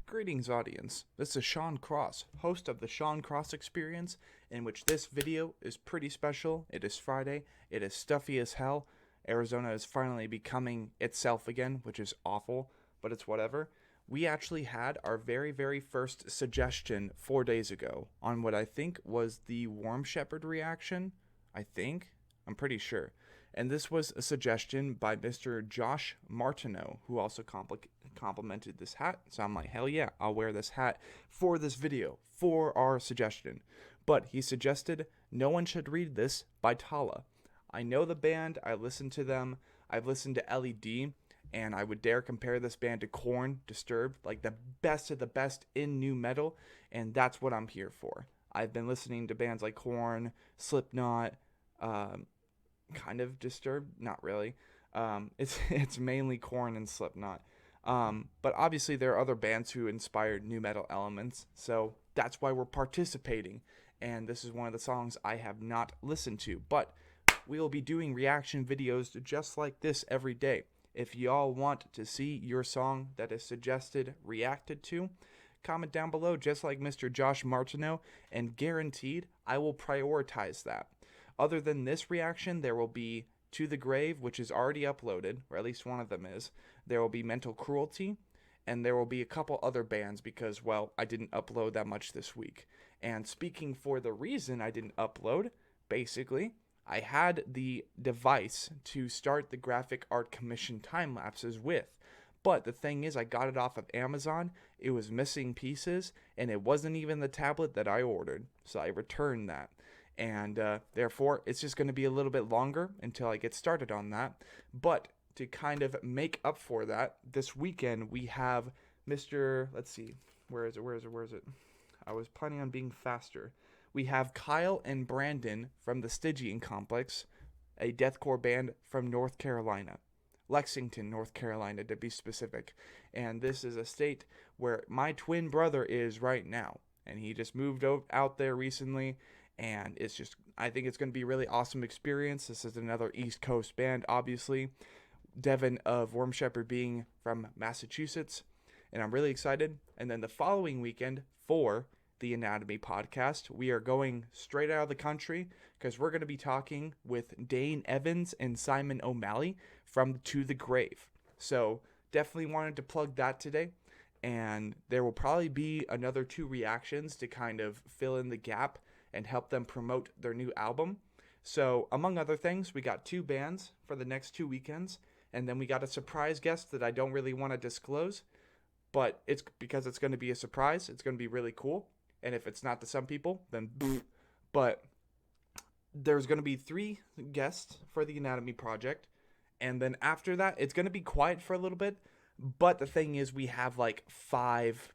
Greetings, audience. This is Sean Cross, host of the Sean Cross Experience, in which this video is pretty special. It is Friday. It is stuffy as hell. Arizona is finally becoming itself again, which is awful, but it's whatever. We actually had our very first suggestion 4 days ago on what I think was the Warm Shepherd reaction. I'm pretty sure. And this was a suggestion by Mr. Josh Martineau, who also complimented this hat. So I'm like, hell yeah, I'll wear this hat for this video, for our suggestion. But he suggested No One Should Read This by Tallah. I know the band, I listened to them, I've listened to LED, and I would dare compare this band to Korn, Disturbed, like the best of the best in nu metal, and that's what I'm here for. I've been listening to bands like Korn, Slipknot, kind of Disturbed, not really. It's mainly Korn and Slipknot. But obviously there are other bands who inspired nu metal elements, so that's why we're participating. And this is one of the songs I have not listened to, but we will be doing reaction videos just like this every day. If y'all want to see your song that is suggested reacted to, comment down below just like Mr. Josh Martineau, and guaranteed I will prioritize that. Other than this reaction, there will be To the Grave, which is already uploaded, or at least one of them is. There will be Mental Cruelty, and there will be a couple other bands because, well, I didn't upload that much this week. And speaking for the reason I didn't upload, basically, I had the device to start the graphic art commission time lapses with. But the thing is, I got it off of Amazon, it was missing pieces, and it wasn't even the tablet that I ordered, so I returned that. And therefore, it's just going to be a little bit longer until I get started on that. But to kind of make up for that, this weekend we have Mr. Let's see, where is it? I was planning on being faster. We have Kyle and Brandon from the Stygian Complex, a deathcore band from North Carolina. Lexington, North Carolina, to be specific. And this is a state where my twin brother is right now. And he just moved out there recently. And it's just, I think it's going to be a really awesome experience. This is another East Coast band, obviously. Devin of Warm Shepherd being from Massachusetts. And I'm really excited. And then the following weekend for the Anatomy podcast, we are going straight out of the country because we're going to be talking with Dane Evans and Simon O'Malley from To the Grave. So definitely wanted to plug that today. And there will probably be another 2 reactions to kind of fill in the gap and help them promote their new album. So, among other things, we got 2 bands for the next 2 weekends, and then we got a surprise guest that I don't really want to disclose, but it's because it's going to be a surprise. It's going to be really cool, and if it's not to some people, then but there's going to be 3 guests for the Anatomy Project, and then after that, it's going to be quiet for a little bit, but the thing is, we have like 5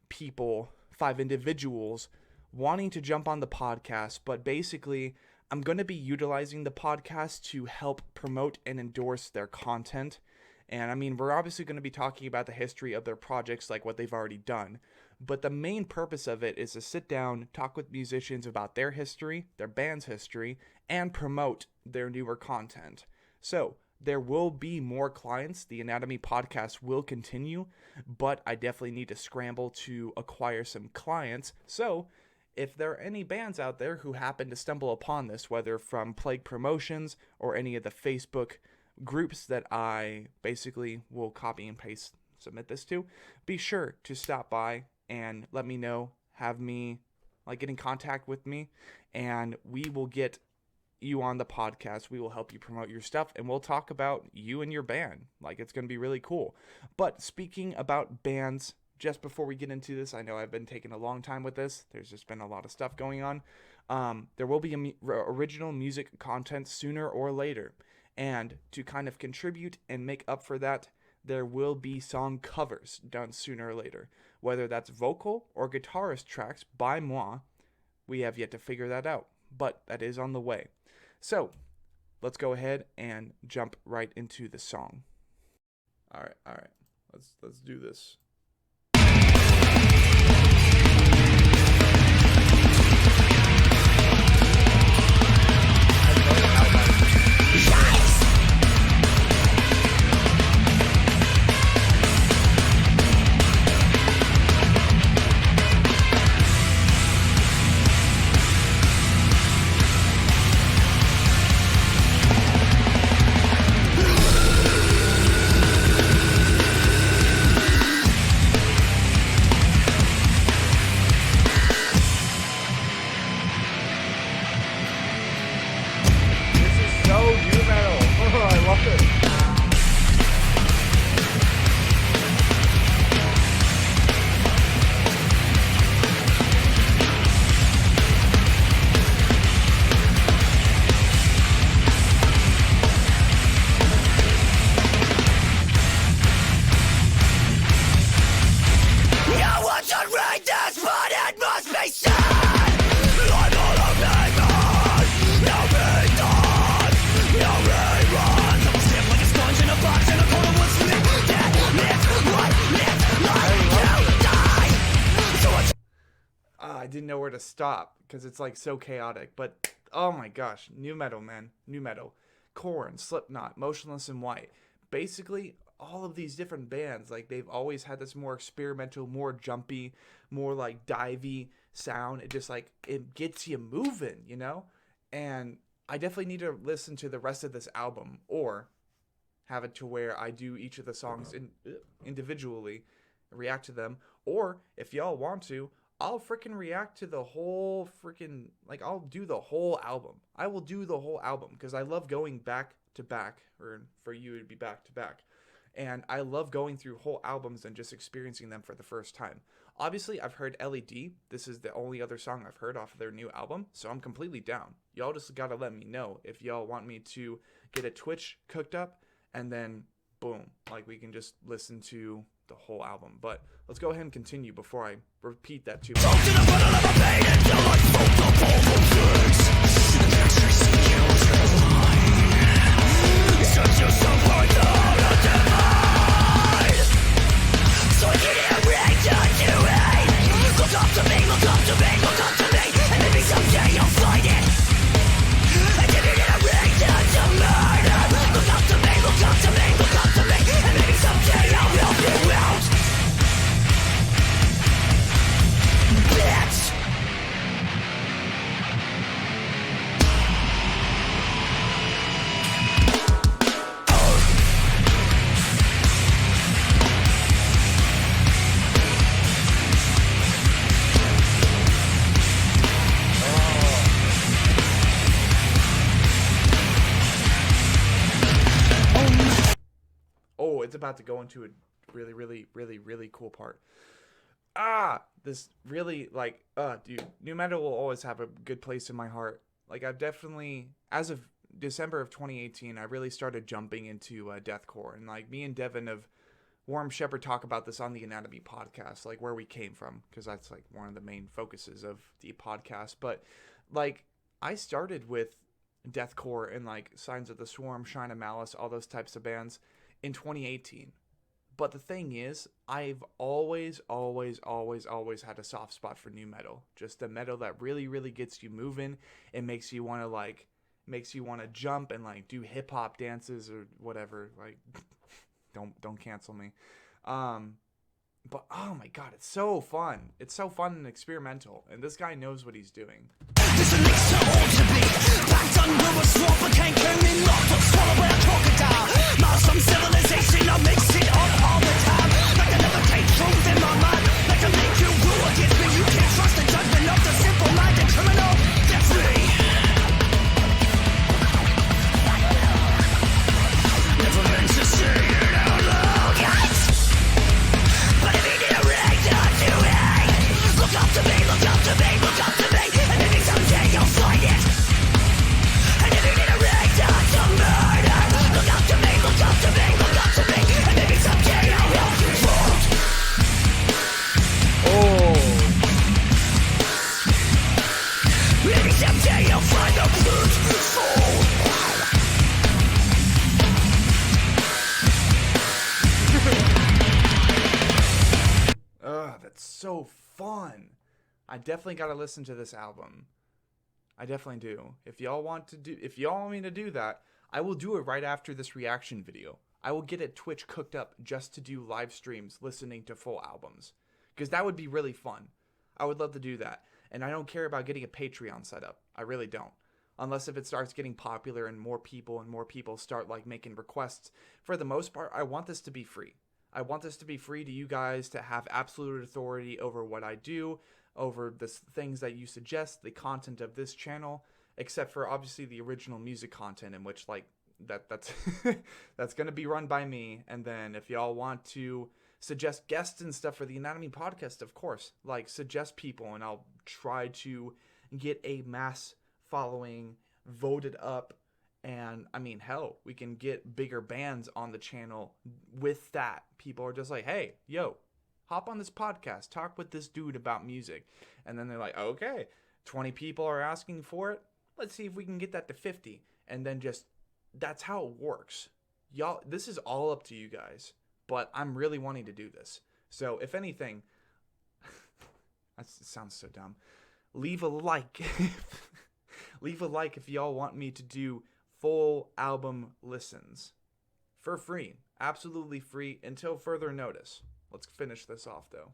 individuals wanting to jump on the podcast, but basically I'm going to be utilizing the podcast to help promote and endorse their content. And I mean, we're obviously going to be talking about the history of their projects, like what they've already done, but the main purpose of it is to sit down, talk with musicians about their history, their band's history, and promote their newer content. So there will be more clients. The Anatomy podcast will continue, but I definitely need to scramble to acquire some clients. So if there are any bands out there who happen to stumble upon this, whether from Plague Promotions or any of the Facebook groups that I basically will copy and paste, submit this to, be sure to stop by and let me know, have me, get in contact with me, and we will get you on the podcast. We will help you promote your stuff, and we'll talk about you and your band. It's going to be really cool. But speaking about bands, just before we get into this, I know I've been taking a long time with this. There's just been a lot of stuff going on. There will be original music content sooner or later. And to kind of contribute and make up for that, there will be song covers done sooner or later. Whether that's vocal or guitarist tracks by moi, we have yet to figure that out. But that is on the way. So, let's go ahead and jump right into the song. All right. Let's do this. I didn't know where to stop because it's like so chaotic. But oh my gosh, new metal, man, new metal. Korn, Slipknot, Motionless in White. Basically, all of these different bands, like they've always had this more experimental, more jumpy, more like divey sound. It just like it gets you moving, you know? And I definitely need to listen to the rest of this album or have it to where I do each of the songs individually, react to them, or if y'all want to, I'll freaking react to the whole freaking, like, I'll do the whole album. I will do the whole album because I love going back to back, or for you to be back to back. And I love going through whole albums and just experiencing them for the first time. Obviously, I've heard LED. This is the only other song I've heard off of their new album, so I'm completely down. Y'all just gotta let me know if y'all want me to get a Twitch cooked up, and then, boom, like, we can just listen to the whole album. But let's go ahead and continue before I repeat that too much. It's about to go into a really cool part. This really, like, dude, new metal will always have a good place in my heart. Like, I've definitely, as of December of 2018, I really started jumping into deathcore, and like me and Devin of Warm Shepherd talk about this on the Anatomy podcast, like where we came from, because that's like one of the main focuses of the podcast. But like, I started with deathcore and like Signs of the Swarm, Shine of Malice, all those types of bands in 2018. But the thing is, I've always had a soft spot for new metal. Just the metal that really gets you moving. It makes you want to jump and like do hip hop dances or whatever. Like, don't cancel me. But oh my god, it's so fun. It's so fun and experimental. And this guy knows what he's doing. This is mixed to all to be. Backed under a swamp, but can't kill me. Locked up, swallowed by a crocodile. Miles from civilization, I mix it up all the time. Like I never take truth in my mind. Like I make you rule against me. You can't trust the judgment of the simple-minded criminal. That's me. Never meant to say it out loud. Yes. But if you need a reason to it, look up to me, look up to me, look up to me. And maybe someday you'll find it. And if you need a reason to murder, look up to me, look up to me, look up to me. And maybe someday I'll help you vote. Maybe someday you'll find the brute soul. That's so fun. I definitely got to listen to this album. I definitely do. If y'all want me to do that, I will do it right after this reaction video. I will get a Twitch cooked up just to do live streams listening to full albums, because that would be really fun. I would love to do that. And I don't care about getting a Patreon set up. I really don't. Unless if it starts getting popular and more people start like making requests. For the most part, I want this to be free. I want this to be free to you guys, to have absolute authority over what I do, over the things that you suggest, the content of this channel, except for obviously the original music content, in which like that's that's going to be run by me. And then if y'all want to suggest guests and stuff for the Anatomy podcast, of course, like suggest people, and I'll try to get a mass following voted up. And I mean, hell, we can get bigger bands on the channel with that. People are just like, hey, yo, hop on this podcast, talk with this dude about music. And then they're like, okay, 20 people are asking for it. Let's see if we can get that to 50. And then just, that's how it works. Y'all, this is all up to you guys. But I'm really wanting to do this. So if anything, that sounds so dumb. leave a like. Leave a like if y'all want me to do full album listens. For free. Absolutely free until further notice. Let's finish this off though.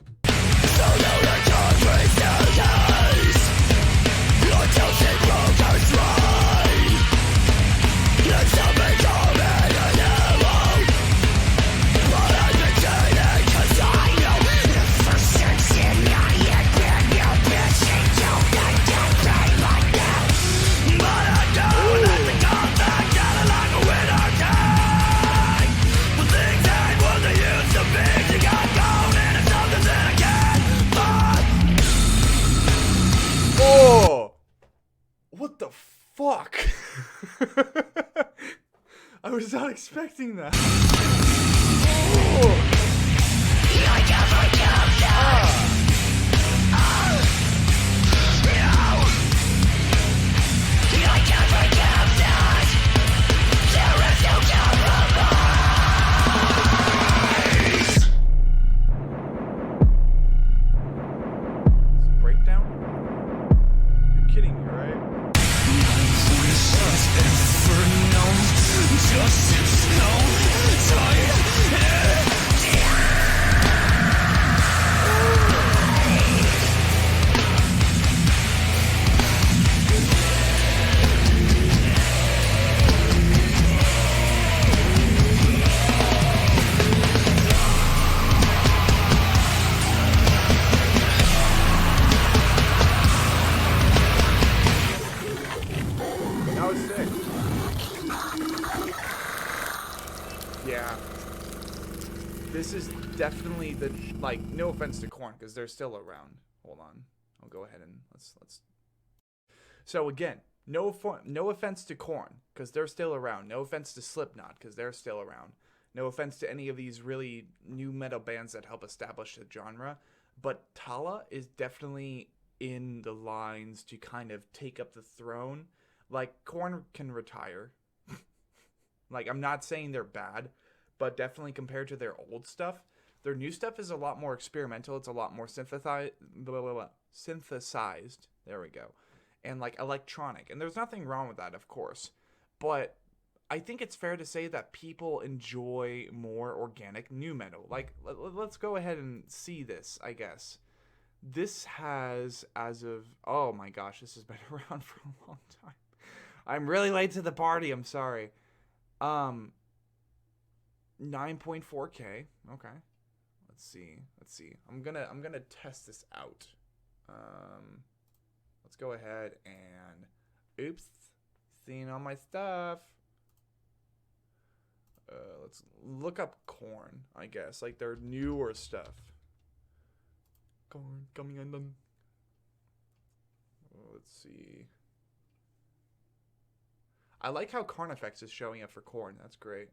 Oh! What the fuck? I was not expecting that. Oh. Breakdown? You're kidding me, right? That was sick. Yeah. This is definitely the, like, no offense to Korn, because they're still around. Hold on. I'll go ahead and let's. So again, no offense to Korn, because they're still around. No offense to Slipknot, because they're still around. No offense to any of these really new metal bands that help establish the genre. But Tallah is definitely in the lines to kind of take up the throne. Like, Korn can retire. Like, I'm not saying they're bad, but definitely compared to their old stuff, their new stuff is a lot more experimental. It's a lot more synthesized. There we go. And, like, electronic. And there's nothing wrong with that, of course. But I think it's fair to say that people enjoy more organic new metal. Like, let's go ahead and see this, I guess. This has, as of... Oh, my gosh, this has been around for a long time. I'm really late to the party. I'm sorry. 9.4K. Okay. Let's see. I'm gonna test this out. Let's go ahead and oops, seeing all my stuff. Let's look up Korn, I guess, like their newer stuff. Korn coming in them. Let's see. I like how Carnifex is showing up for Korn. That's great.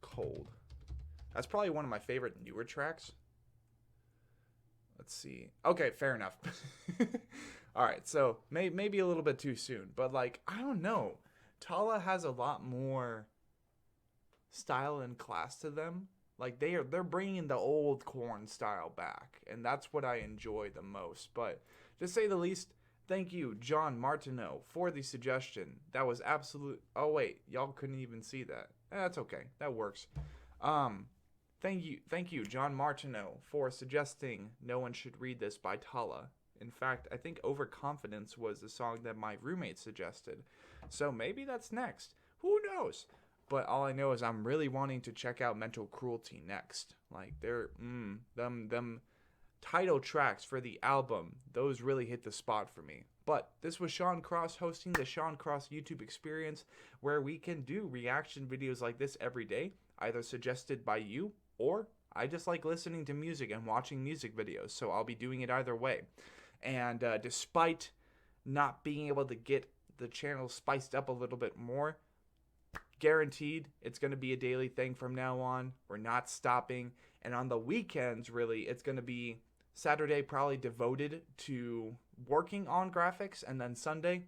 Cold. That's probably one of my favorite newer tracks. Let's see. Okay, fair enough. All right, so maybe a little bit too soon, but like I don't know. Tallah has a lot more style and class to them. Like they're bringing the old Korn style back, and that's what I enjoy the most. But to say the least, thank you, John Martineau, for the suggestion. That was absolute. Oh wait, y'all couldn't even see that. That's okay. That works. Thank you, John Martineau, for suggesting No One Should Read This by Tallah. In fact, I think Overconfidence was the song that my roommate suggested. So maybe that's next. Who knows? But all I know is I'm really wanting to check out Mental Cruelty next. Like they're them title tracks for the album, those really hit the spot for me. But this was Sean Cross hosting the Sean Cross YouTube experience, where we can do reaction videos like this every day, either suggested by you, or I just like listening to music and watching music videos, so I'll be doing it either way. And despite not being able to get the channel spiced up a little bit more, guaranteed it's going to be a daily thing from now on. We're not stopping. And on the weekends, really, it's going to be Saturday probably devoted to working on graphics, and then Sunday,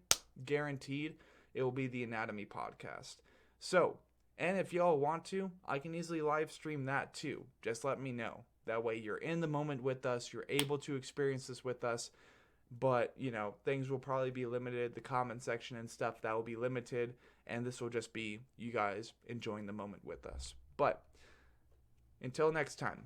guaranteed, it will be the Anatomy podcast. So, and if y'all want to, I can easily live stream that too. Just let me know. That way you're in the moment with us. You're able to experience this with us. But, things will probably be limited. The comment section and stuff, that will be limited. And this will just be you guys enjoying the moment with us. But until next time.